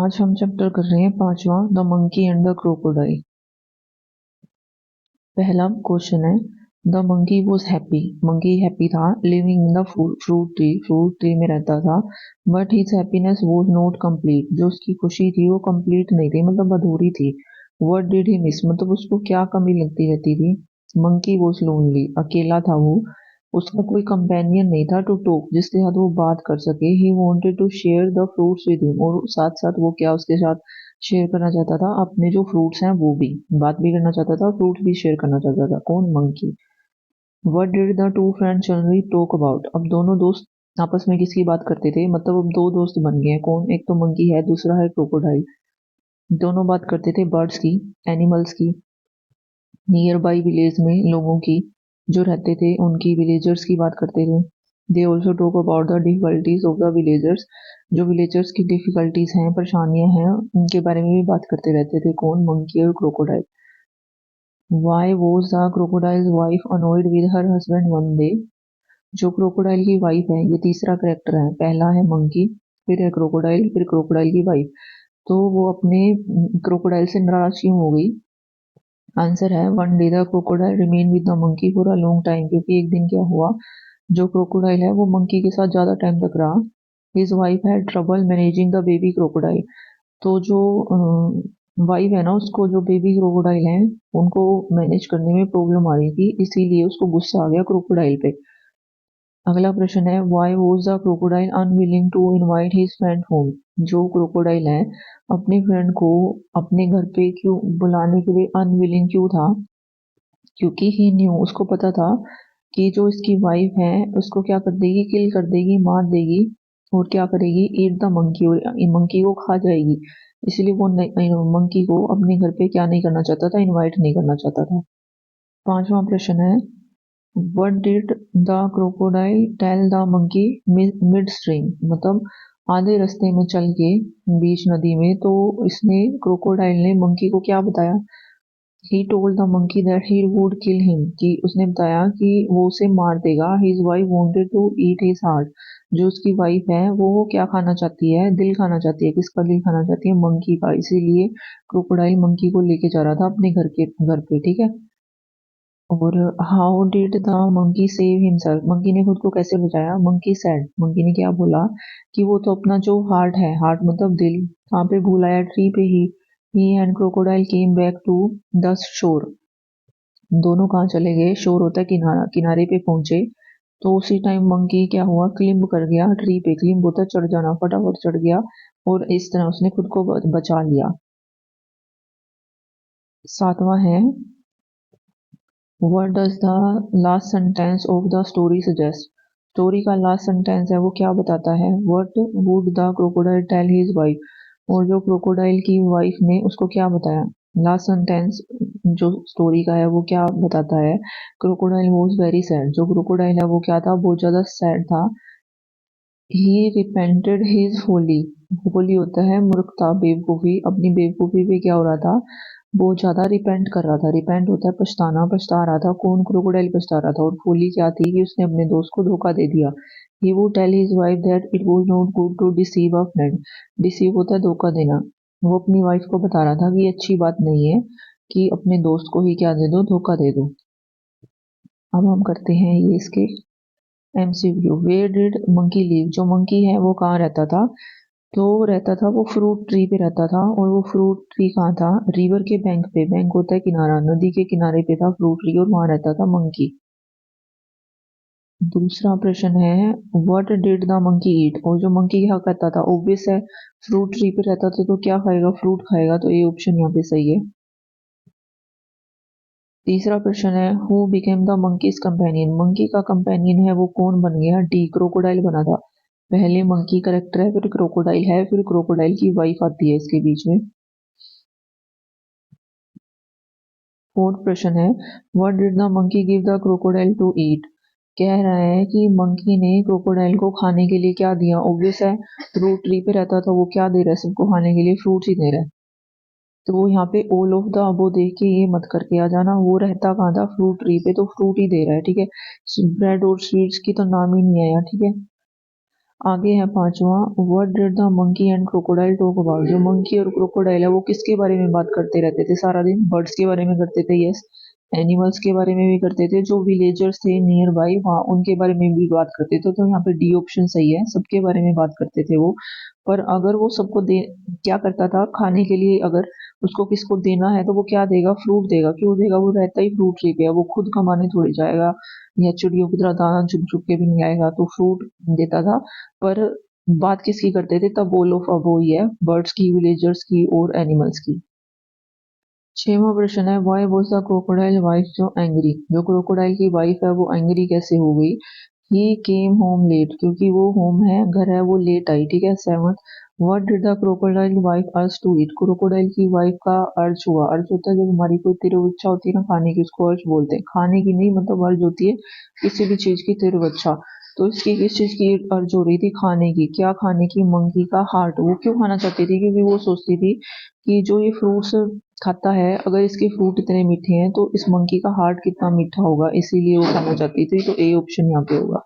आज हम चैप्टर कर रहे हैं पांचवा, the monkey and the crocodile. पहला क्वेश्चन है, the monkey was happy. Monkey happy था, living in the fruit tree में रहता था। But his happiness was not complete. जो उसकी खुशी थी वो कंप्लीट नहीं थी, मतलब अधूरी थी। व्हाट डिड ही मिस, मतलब उसको क्या कमी लगती रहती थी। मंकी वॉज लोनली, अकेला था वो। उसका कोई कंपेनियन नहीं था टू टॉक, जिसके साथ वो बात कर सके। He wanted to share the fruits with him, और साथ साथ वो क्या उसके साथ शेयर करना चाहता था, अपने जो फ्रूट्स हैं वो भी, बात भी करना चाहता था, फ्रूट्स भी शेयर करना चाहता था। कौन? Monkey. What did the two friends generally talk about. अब दोनों दोस्त आपस में किसकी बात करते थे, मतलब अब दो दोस्त बन गए हैं। कौन? एक तो मंकी है, दूसरा है क्रोकोडाइल। दोनों बात करते थे बर्ड्स की, एनिमल्स की, नियर बाई विलेज में लोगों की जो रहते थे उनकी, विलेजर्स की बात करते थे। They also talk about the difficulties of the villagers. जो विलेजर्स की डिफिकल्टीज हैं, परेशानियां हैं, उनके बारे में भी बात करते रहते थे। कौन? मंकी और crocodile. Why was the crocodiles wife अनोयड with her husband one day. जो क्रोकोडाइल की वाइफ है, ये तीसरा करेक्टर है। पहला है मंकी, फिर है क्रोकोडाइल, फिर क्रोकोडाइल की वाइफ। तो वो अपने क्रोकोडाइल से नाराज क्यों हो गई? आंसर है, one day the crocodile remain with the monkey for a long time. क्योंकि एक दिन क्या हुआ, जो क्रोकोडाइल है वो मंकी के साथ ज्यादा टाइम तक रहा। His wife had trouble managing the baby crocodile. तो जो वाइफ है ना, उसको जो बेबी क्रोकोडाइल है उनको मैनेज करने में प्रॉब्लम आ रही थी, इसीलिए उसको गुस्सा आ गया क्रोकोडाइल पे। अगला प्रश्न है, why was the crocodile unwilling to invite his friend home. जो क्रोकोडाइल है अपने फ्रेंड को अपने घर पे क्यों बुलाने के लिए अनविलिंग क्यों था? क्योंकि ही न्यू, उसको पता था कि जो इसकी वाइफ है उसको क्या कर देगी, किल कर देगी, मार देगी, और क्या करेगी, ईट द मंकी, और मंकी को खा जाएगी। इसलिए वो मंकी को अपने घर पे क्या नहीं करना चाहता था, इनवाइट नहीं करना चाहता था। पांचवा प्रश्न है, what did the crocodile tell the monkey mid stream. मतलब आधे रास्ते में चल के, बीच नदी में, तो इसने क्रोकोडाइल ने मंकी को क्या बताया? He told the monkey that he would kill him, कि उसने बताया कि वो उसे मार देगा। His wife wanted to eat his heart. जो उसकी वाइफ है वो क्या खाना चाहती है? दिल खाना चाहती है। किसका दिल खाना चाहती है? मंकी का। इसीलिए क्रोकोडाइल मंकी को लेके जा रहा था अपने घर पे, ठीक है। और how did the monkey save himself. Monkey ने खुद को कैसे बचाया? मंकी सेड, मंकी ने क्या बोला कि वो तो अपना जो हार्ट है, हार्ट मतलब दिल, कहाँ पे भूल आया? ट्री पे ही। He and crocodile came back to the shore. दोनों कहाँ चले गए? शोर होता है किनारा, किनारे पे पहुंचे। तो उसी टाइम मंकी क्या हुआ, क्लिम्ब कर गया ट्री पे। क्लिम्ब होता है चढ़ जाना, फटाफट चढ़ गया, और इस तरह उसने खुद को बचा लिया। सातवां है, what does the last sentence of the story suggest. Story का लास्ट सेंटेंस है वो क्या बताता है? What would the crocodile tell his wife. और जो क्रोकोडाइल की वाइफ ने उसको क्या बताया? लास्ट सेंटेंस जो स्टोरी का है वो क्या बताता है? Crocodile was very sad. जो क्रोकोडाइल है वो क्या था? बहुत ज्यादा सैड था। ही रिपेंटेड हिज फोली। फोली होता है मूर्खता, बेवकूफी। अपनी बेवकूफी पे क्या हो रहा था? बहुत ज्यादा रिपेंट कर रहा था। रिपेंट होता है पछताना, पछता रहा था। कौन? क्रोकोडाइल पछता रहा था। और फोली क्या थी कि उसने अपने दोस्त को धोखा दे दिया। He would tell his wife that it was not good to deceive a friend. Deceive होता है धोखा देना। वो अपनी वाइफ को बता रहा था कि ये अच्छी बात नहीं है कि अपने दोस्त को ही क्या दे दो, धोखा दे दो। अब हम करते हैं ये इसके MCQ. Where did monkey live. जो मंकी है वो कहाँ रहता था? तो रहता था वो फ्रूट ट्री पे रहता था। और वो फ्रूट ट्री कहाँ था? रिवर के बैंक पे। बैंक होता है किनारा, नदी के किनारे पे था फ्रूट ट्री, और वहां रहता था मंकी। दूसरा प्रश्न है, व्हाट डिड द मंकी ईट। और जो मंकी क्या करता था? ऑब्वियस है, फ्रूट ट्री पे रहता था तो क्या खाएगा? फ्रूट खाएगा। तो ये ऑप्शन यहाँ पे सही है। तीसरा प्रश्न है, who became the monkeys companion. Monkey का कंपेनियन है वो कौन बन गया? डी, क्रोकोडाइल बना था। पहले मंकी करेक्टर है, फिर क्रोकोडाइल है, फिर क्रोकोडाइल की वाइफ आती है इसके बीच में। फोर्थ प्रश्न है, what did the monkey give the crocodile to eat. कह रहा है कि मंकी ने क्रोकोडाइल को खाने के लिए क्या दिया? ऑब्वियस है, फ्रूट ट्री पे रहता था, वो क्या दे रहा है सबको खाने के लिए? फ्रूट्स ही दे रहा है। तो वो यहाँ पे ऑल ऑफ द अबो देख के ये मत करके आ जाना। वो रहता कहाँ था? फ्रूट ट्री पे, तो फ्रूट ही दे रहा है, ठीक है। ब्रेड और स्वीट्स की तो नाम ही नहीं आया, ठीक है। आगे है पांचवा, what did the monkey and crocodile talk about. जो मंकी और क्रोकोडाइल है वो किसके बारे में बात करते रहते थे सारा दिन? बर्ड्स के बारे में करते थे, यस। एनिमल्स के बारे में भी करते थे, जो विलेजर्स थे नियर बाई वहाँ उनके बारे में भी बात करते थे। तो यहाँ पे डी ऑप्शन सही है, सबके बारे में बात करते थे वो। पर अगर वो सबको दे क्या करता था खाने के लिए, अगर उसको किसको देना है तो वो क्या देगा? फ्रूट देगा। क्यों देगा? वो रहता ही फ्रूट ट्री पे है, वो खुद कमाने थोड़ी जाएगा या चिड़ियों की तरह दाना चुग चुग के भी नहीं आएगा, तो फ्रूट देता था। पर बात किसकी करते थे तब? बोल ऑफ अब ही है, बर्ड्स की, विलेजर्स की और एनिमल्स की। छठवां प्रश्न है, why was the crocodile wife जो एंग्री। जो क्रोकोडाइल की वाइफ है वो एंग्री कैसे हो गई? ही केम होम लेट, क्योंकि वो होम है, घर है, वो लेट आई, ठीक है। Seventh, what did the crocodile wife urge to eat. Crocodile की वाइफ का अर्ज हुआ। अर्ज होता है जब हमारी कोई तीव्र इच्छा होती है ना खाने की, उसको अर्ज बोलते हैं। खाने की नहीं, मतलब अर्ज होती है किसी भी चीज की तीव्र इच्छा। तो इसकी किस चीज की अर्ज हो रही थी? खाने की। क्या खाने की? मंकी का हार्ट। वो क्यों खाना चाहती थी? क्योंकि वो सोचती थी कि जो ये फ्रूट्स खाता है, अगर इसके फ्रूट इतने मीठे हैं तो इस मंकी का हार्ट कितना मीठा होगा, इसीलिए वो खाना चाहती थी। तो ए ऑप्शन यहाँ पे होगा।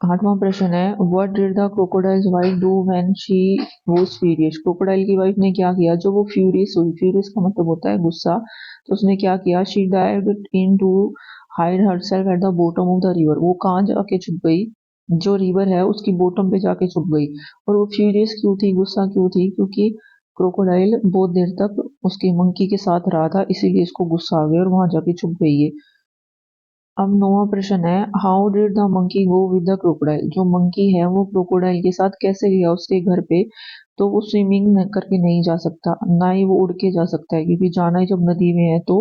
आठवां प्रश्न है, what did the crocodiles wife do when she was furious. Crocodile की वाइफ ने क्या किया जब वो फ्यूरियस हुई? फ्यूरियस का मतलब होता है गुस्सा। तो उसने क्या किया? She dived into hide herself at the bottom of the river. वो कहाँ जाके छुप गई? जो रिवर है उसकी बॉटम पे जाके छुप गई। और वो फ्यूरियस क्यों थी, गुस्सा क्यों थी? क्योंकि क्रोकोडाइल बहुत देर तक उसके मंकी के साथ रहा था, इसीलिए इसको गुस्सा आ गया और वहां जाके छुप गई है। अब नौवां प्रश्न है, how did the monkey go with the crocodile. जो मंकी है वो क्रोकोडाइल के साथ कैसे गया उसके घर पे? तो वो स्विमिंग करके नहीं जा सकता, ना ही वो उड़ के जा सकता है, क्योंकि जाना ही जब नदी में है। तो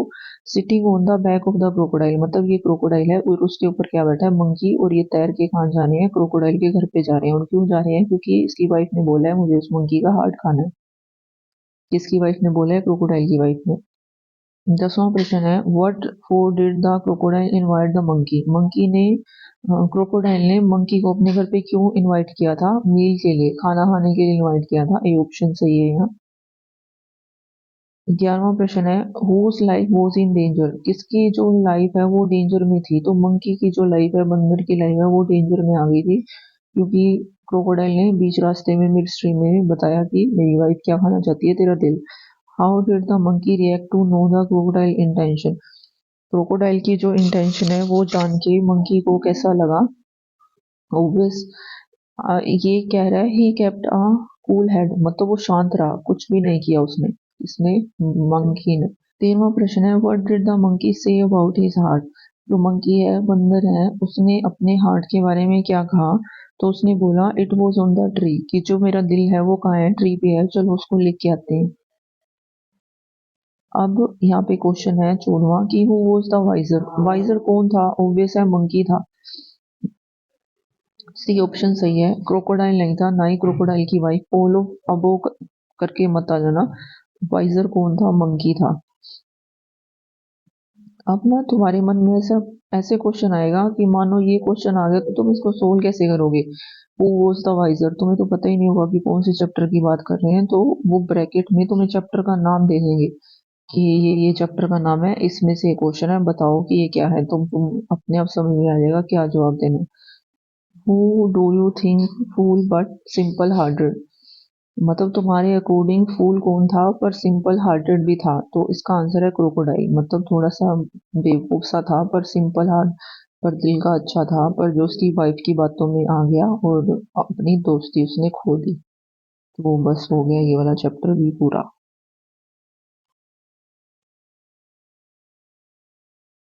sitting on the back of the crocodile, मतलब ये क्रोकोडाइल है और उसके ऊपर क्या बैठा है? मंकी। और ये तैर के कहाँ जा रहे हैं? क्रोकोडाइल के घर पे जा रहे हैं। और क्यों जा रहे हैं? क्योंकि इसकी वाइफ ने बोला है मुझे उस मंकी का हार्ट खाना है। किसकी वाइफ ने बोला है? क्रोकोडाइल की वाइफ ने। 10वां प्रश्न है, what for did the crocodile invite the monkey. Monkey ने क्रोकोडाइल ने मंकी को अपने घर पे क्यों इनवाइट किया था? मील के लिए, खाना खाने के लिए इनवाइट किया था। ए ऑप्शन सही है यहाँ। 11वां प्रश्न है, whose life was in danger. किसकी जो लाइफ है वो डेंजर में थी? तो मंकी की जो लाइफ है, बंदर की लाइफ है, वो डेंजर में आ गई थी, क्योंकि क्रोकोडाइल ने बीच रास्ते में मिड स्ट्रीम में बताया कि मेरी वाइफ क्या खाना चाहती है? तेरा दिल। How did the monkey react to know the crocodile intention. Crocodile की जो इंटेंशन है वो जान के मंकी को कैसा लगा? ऑब्वियस, ये कह रहा है he kept a cool head, मतलब वो शांत रहा, कुछ भी नहीं किया उसने। इसने, मंकी ने। 13वां प्रश्न है, what did the monkey say about his heart. जो मंकी है, बंदर है, उसने अपने हार्ट के बारे में क्या कहा? तो उसने बोला it was on the tree, कि जो मेरा दिल है वो कहाँ है? ट्री पे है, चलो उसको लेके आते हैं। अब यहाँ पे क्वेश्चन है 14वां कि who was the wiser. Wiser कौन था? ऑब्वियस है मंकी था। सी ऑप्शन सही है, क्रोकोडाइल नहीं था, ना ही क्रोकोडाइल की वाइफ। पोलो अबो करके मत आ जाना। वाइजर कौन था? मंकी था। अब ना तुम्हारे मन में ऐसा ऐसे क्वेश्चन आएगा कि मानो ये क्वेश्चन आ गया तो तुम इसको सोल्व कैसे करोगे? हु वॉज द वाइजर, तुम्हें तो पता ही नहीं होगा कि कौन से चैप्टर की बात कर रहे हैं, तो वो ब्रैकेट में तुम्हें चैप्टर का नाम दे देंगे कि ये चैप्टर का नाम है, इसमें से क्वेश्चन है, बताओ कि ये क्या है। तुम अपने आप समझ में आ जाएगा क्या जवाब देना। Who do you think fool but simple hearted. मतलब तुम्हारे अकॉर्डिंग फूल कौन था पर सिंपल हार्टेड भी था? तो इसका आंसर है क्रोकोडाइल। मतलब थोड़ा सा बेवकूफ सा था पर सिंपल हार्ट, पर दिल का अच्छा था, पर जो उसकी वाइफ की बातों में आ गया और अपनी दोस्ती उसने खो दी। तो बस हो गया ये वाला चैप्टर भी पूरा।